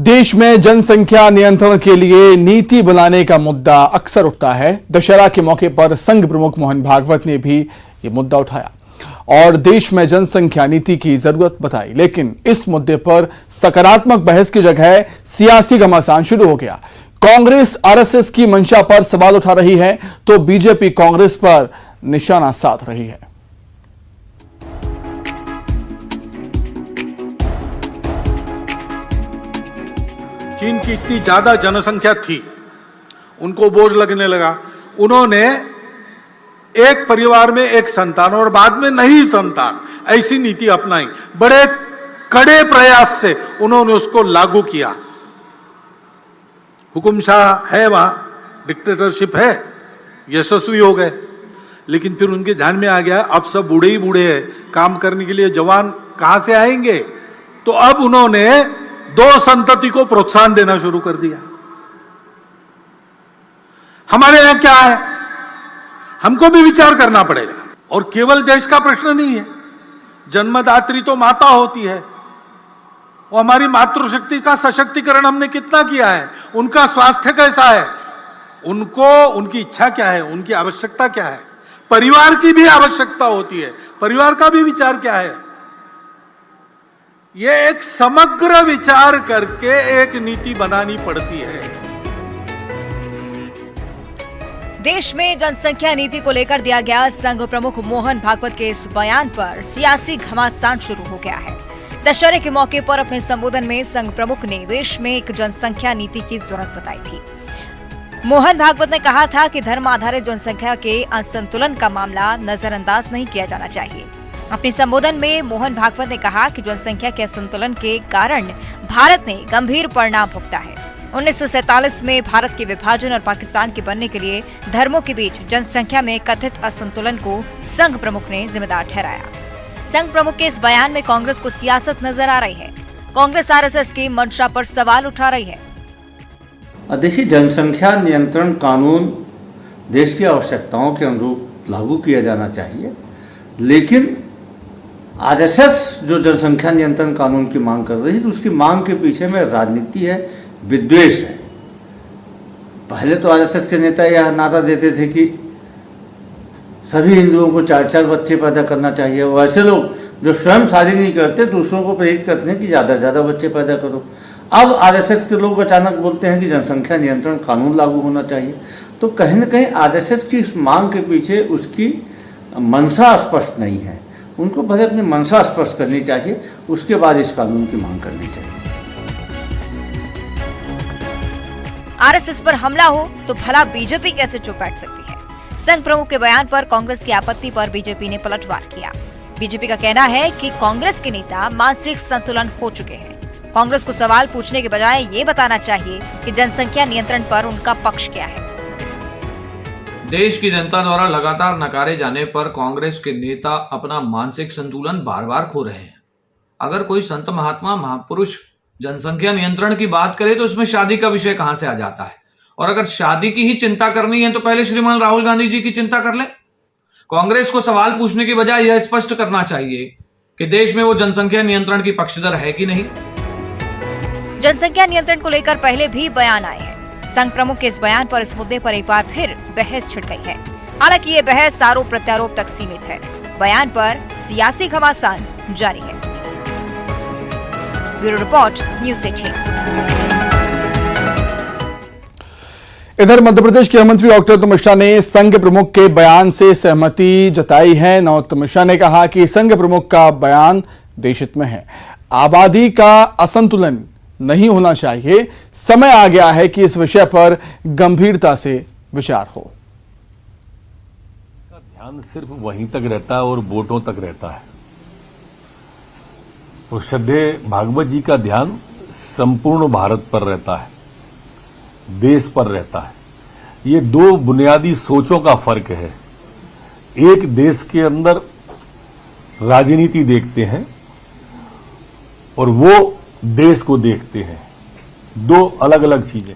देश में जनसंख्या नियंत्रण के लिए नीति बनाने का मुद्दा अक्सर उठता है। दशहरा के मौके पर संघ प्रमुख मोहन भागवत ने भी ये मुद्दा उठाया और देश में जनसंख्या नीति की जरूरत बताई। लेकिन इस मुद्दे पर सकारात्मक बहस की जगह सियासी घमासान शुरू हो गया। कांग्रेस आरएसएस की मंशा पर सवाल उठा रही है तो बीजेपी कांग्रेस पर निशाना साध रही है। चीन की इतनी ज्यादा जनसंख्या थी, उनको बोझ लगने लगा। उन्होंने एक परिवार में एक संतान और बाद में नहीं संतान, ऐसी नीति अपनाई। बड़े कड़े प्रयास से उन्होंने उसको लागू किया। हुकुमशाह है, वहां डिक्टेटरशिप है, यशस्वी हो गए। लेकिन फिर उनके ध्यान में आ गया अब सब बूढ़े ही बूढ़े हैं, काम करने के लिए जवान कहां से आएंगे। तो अब उन्होंने दो संतति को प्रोत्साहन देना शुरू कर दिया। हमारे यहां क्या है, हमको भी विचार करना पड़ेगा। और केवल देश का प्रश्न नहीं है, जन्मदात्री तो माता होती है। वो हमारी मातृशक्ति का सशक्तिकरण हमने कितना किया है, उनका स्वास्थ्य कैसा है, उनको उनकी इच्छा क्या है, उनकी आवश्यकता क्या है। परिवार की भी आवश्यकता होती है, परिवार का भी विचार क्या है। ये एक समग्र विचार करके एक नीति बनानी पड़ती है। देश में जनसंख्या नीति को लेकर दिया गया संघ प्रमुख मोहन भागवत के इस बयान पर सियासी घमासान शुरू हो गया है। दशहरे के मौके पर अपने संबोधन में संघ प्रमुख ने देश में एक जनसंख्या नीति की जरूरत बताई थी। मोहन भागवत ने कहा था कि धर्म आधारित जनसंख्या के असंतुलन का मामला नजरअंदाज नहीं किया जाना चाहिए। अपने संबोधन में मोहन भागवत ने कहा कि जनसंख्या के असंतुलन के कारण भारत ने गंभीर परिणाम भुगता है। 1947 में भारत के विभाजन और पाकिस्तान के बनने के लिए धर्मों के बीच जनसंख्या में कथित असंतुलन को संघ प्रमुख ने जिम्मेदार ठहराया। संघ प्रमुख के इस बयान में कांग्रेस को सियासत नजर आ रही है। कांग्रेस आरएसएस की मंशा पर सवाल उठा रही है। देखिए, जनसंख्या नियंत्रण कानून देश की आवश्यकताओं के अनुरूप लागू किया जाना चाहिए, लेकिन आरएसएस जो जनसंख्या नियंत्रण कानून की मांग कर रही है तो उसकी मांग के पीछे में राजनीति है, विद्वेष है। पहले तो आरएसएस के नेता यह नारा देते थे कि सभी हिंदुओं को 4-4 बच्चे पैदा करना चाहिए। वैसे लोग जो स्वयं शादी नहीं करते दूसरों को प्रेरित करते हैं कि ज़्यादा से ज़्यादा बच्चे पैदा करो। अब आरएसएस के लोग अचानक बोलते हैं कि जनसंख्या नियंत्रण कानून लागू होना चाहिए। तो कहीं न कहीं आरएसएस की इस मांग के पीछे उसकी मंशा स्पष्ट नहीं है। उनको पहले अपनी मंशा स्पष्ट करनी चाहिए, उसके बाद इस कानून की मांग करनी चाहिए। आरएसएस पर हमला हो तो भला बीजेपी कैसे चुप बैठ सकती है। संघ प्रमुख के बयान पर कांग्रेस की आपत्ति पर बीजेपी ने पलटवार किया। बीजेपी का कहना है कि कांग्रेस के नेता मानसिक संतुलन खो चुके हैं। कांग्रेस को सवाल पूछने के बजाय ये बताना चाहिए कि जनसंख्या नियंत्रण पर उनका पक्ष क्या है। देश की जनता द्वारा लगातार नकारे जाने पर कांग्रेस के नेता अपना मानसिक संतुलन बार बार खो रहे हैं। अगर कोई संत महात्मा महापुरुष जनसंख्या नियंत्रण की बात करे तो उसमें शादी का विषय कहां से आ जाता है। और अगर शादी की ही चिंता करनी है तो पहले श्रीमान राहुल गांधी जी की चिंता कर ले। कांग्रेस को सवाल पूछने की बजाय यह स्पष्ट करना चाहिए कि देश में वो जनसंख्या नियंत्रण की पक्षधर है कि नहीं। जनसंख्या नियंत्रण को लेकर पहले भी बयान आए हैं। संघ प्रमुख के इस बयान पर इस मुद्दे पर एक बार फिर बहस छिड़ गई है। हालांकि ये बहस आरोप प्रत्यारोप तक सीमित है। बयान पर सियासी घमासान जारी है। Bureau report, news 18। इधर मध्य प्रदेश के मंत्री डॉक्टर नरोत्तम मिश्रा ने संघ प्रमुख के बयान से सहमति जताई है। नरोत्तम मिश्रा ने कहा कि संघ प्रमुख का बयान देशहित में है। आबादी का असंतुलन नहीं होना चाहिए। समय आ गया है कि इस विषय पर गंभीरता से विचार हो। ध्यान सिर्फ वहीं तक रहता है और वोटों तक रहता है। तो श्रद्धेय भागवत जी का ध्यान संपूर्ण भारत पर रहता है, देश पर रहता है। ये दो बुनियादी सोचों का फर्क है। एक देश के अंदर राजनीति देखते हैं और वो देश को देखते हैं। दो अलग अलग चीजें।